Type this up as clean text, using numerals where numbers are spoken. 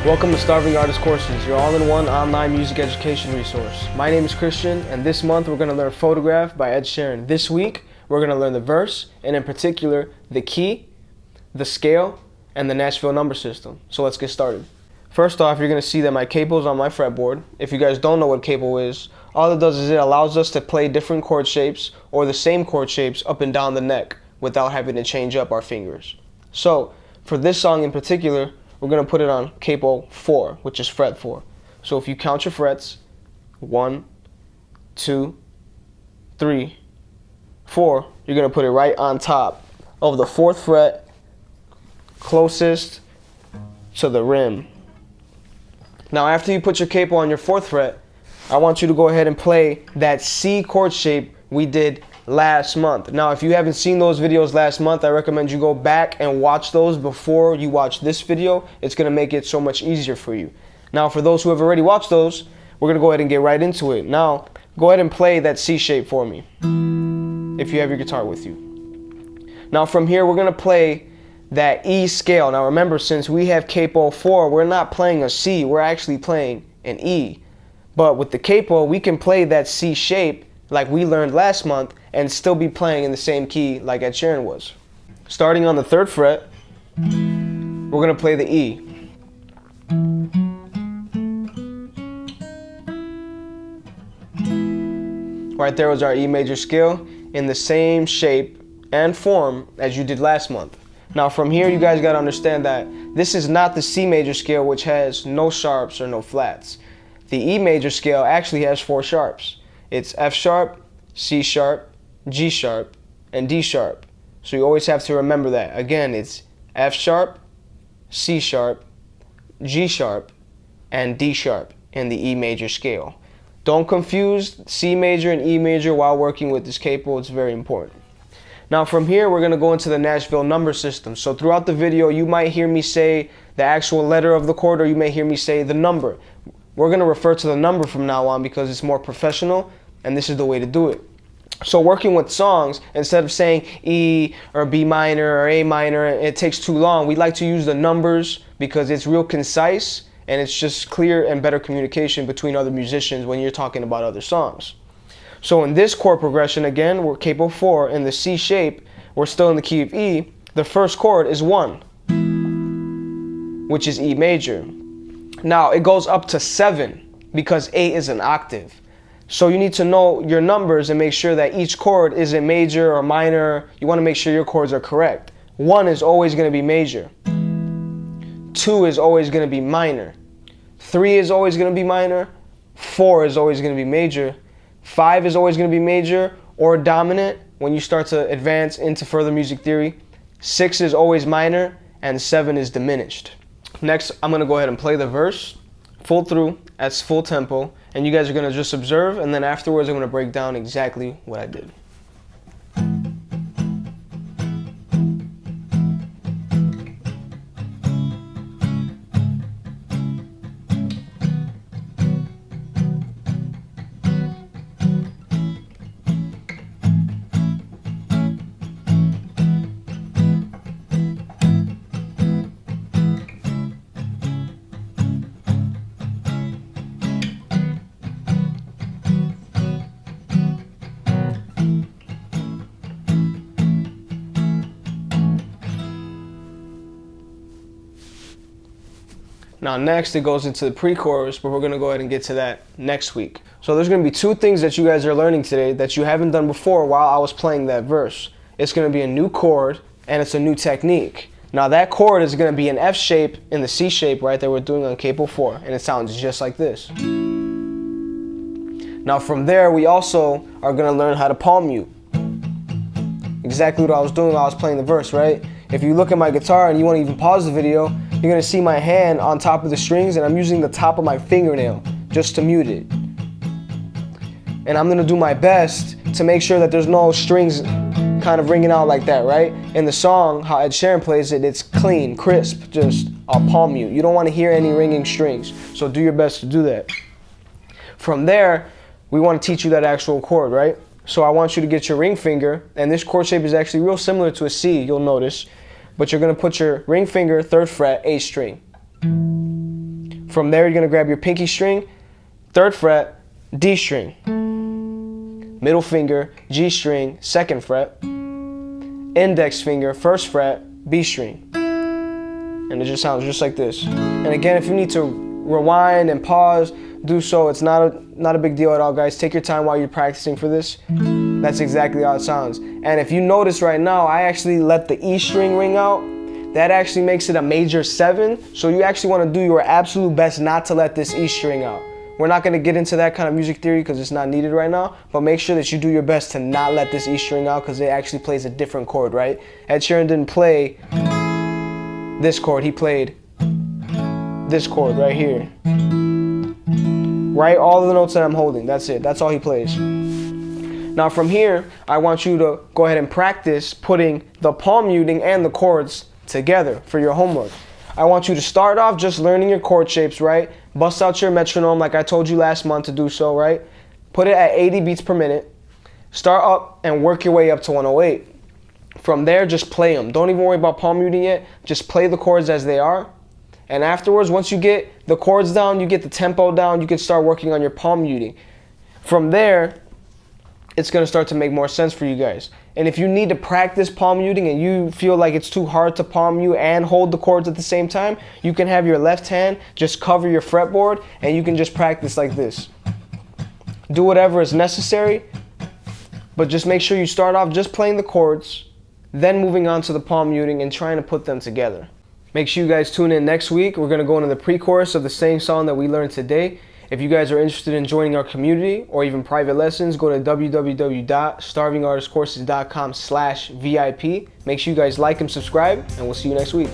Welcome to Starving Artist Courses, your all-in-one online music education resource. My name is Christian, and this month we're going to learn Photograph by Ed Sheeran. This week, we're going to learn the verse, and in particular, the key, the scale, and the Nashville number system. So let's get started. First off, you're going to see that my capo is on my fretboard. If you guys don't know what capo is, all it does is it allows us to play different chord shapes or the same chord shapes up and down the neck without having to change up our fingers. So, for this song in particular, we're going to put it on capo 4, which is fret 4. So if you count your frets, 1, 2, 3, 4, you're going to put it right on top of the 4th fret, closest to the rim. Now after you put your capo on your 4th fret, I want you to go ahead and play that C chord shape we did last month. Now if you haven't seen those videos last month, I recommend you go back and watch those before you watch this video. It's going to make it so much easier for you. Now for those who have already watched those, we're going to go ahead and get right into it. Now go ahead and play that C shape for me if you have your guitar with you. Now from here we're going to play that E scale. Now remember, since we have capo 4, we're not playing a C, we're actually playing an E. But with the capo, we can play that C shape like we learned last month and still be playing in the same key like Ed Sheeran was. Starting on the 3rd fret, we're going to play the E. Right there was our E major scale in the same shape and form as you did last month. Now from here, you guys got to understand that this is not the C major scale, which has no sharps or no flats. The E major scale actually has 4 sharps. It's F sharp, C sharp, G sharp, and D sharp. So you always have to remember that. Again, it's F sharp, C sharp, G sharp, and D sharp in the E major scale. Don't confuse C major and E major while working with this capo. It's very important. Now from here, we're going to go into the Nashville number system. So throughout the video, you might hear me say the actual letter of the chord, or you may hear me say the number. We're going to refer to the number from now on because it's more professional, and this is the way to do it. So working with songs, instead of saying E or B minor or A minor, it takes too long. We like to use the numbers because it's real concise and it's just clear and better communication between other musicians when you're talking about other songs. So in this chord progression, again, we're capo 4 in the C shape. We're still in the key of E. The first chord is 1, which is E major. Now it goes up to 7 because 8 is an octave. So you need to know your numbers and make sure that each chord isn't major or minor. You want to make sure your chords are correct. 1 is always going to be major. 2 is always going to be minor. 3 is always going to be minor. 4 is always going to be major. 5 is always going to be major or dominant when you start to advance into further music theory. 6 is always minor, and 7 is diminished. Next, I'm going to go ahead and play the verse full through at full tempo, and you guys are going to just observe, and then afterwards I'm going to break down exactly what I did. Now next it goes into the pre-chorus, but we're going to go ahead and get to that next week. So there's going to be 2 things that you guys are learning today that you haven't done before while I was playing that verse. It's going to be a new chord and it's a new technique. Now that chord is going to be an F shape in the C shape right that we're doing on capo 4, and it sounds just like this. Now from there we also are going to learn how to palm mute. Exactly what I was doing while I was playing the verse, right? If you look at my guitar and you want to even pause the video, you're going to see my hand on top of the strings, and I'm using the top of my fingernail just to mute it. And I'm going to do my best to make sure that there's no strings kind of ringing out like that, right? In the song, how Ed Sheeran plays it, it's clean, crisp, just a palm mute. You don't want to hear any ringing strings, so do your best to do that. From there, we want to teach you that actual chord, right? So I want you to get your ring finger, and this chord shape is actually real similar to a C, you'll notice, but you're going to put your ring finger, 3rd fret, A string. From there, you're gonna grab your pinky string, 3rd fret, D string. Middle finger, G string, 2nd fret. Index finger, 1st fret, B string. And it just sounds just like this. And again, if you need to rewind and pause, do so. It's not a big deal at all, guys. Take your time while you're practicing for this. That's exactly how it sounds. And if you notice right now, I actually let the E string ring out. That actually makes it a major 7. So you actually want to do your absolute best not to let this E string out. We're not going to get into that kind of music theory because it's not needed right now, but make sure that you do your best to not let this E string out because it actually plays a different chord, right? Ed Sheeran didn't play this chord, he played this chord right here. Right? All of the notes that I'm holding, that's it. That's all he plays. Now from here, I want you to go ahead and practice putting the palm muting and the chords together for your homework. I want you to start off just learning your chord shapes, right? Bust out your metronome like I told you last month to do so, right? Put it at 80 beats per minute. Start up and work your way up to 108. From there, just play them. Don't even worry about palm muting yet. Just play the chords as they are. And afterwards, once you get the chords down, you get the tempo down, you can start working on your palm muting. From there, it's going to start to make more sense for you guys. And if you need to practice palm muting and you feel like it's too hard to palm mute and hold the chords at the same time, you can have your left hand just cover your fretboard and you can just practice like this. Do whatever is necessary, but just make sure you start off just playing the chords, then moving on to the palm muting and trying to put them together. Make sure you guys tune in next week. We're going to go into the pre-chorus of the same song that we learned today. If you guys are interested in joining our community or even private lessons, go to www.starvingartistcourses.com/VIP. Make sure you guys like and subscribe, and we'll see you next week.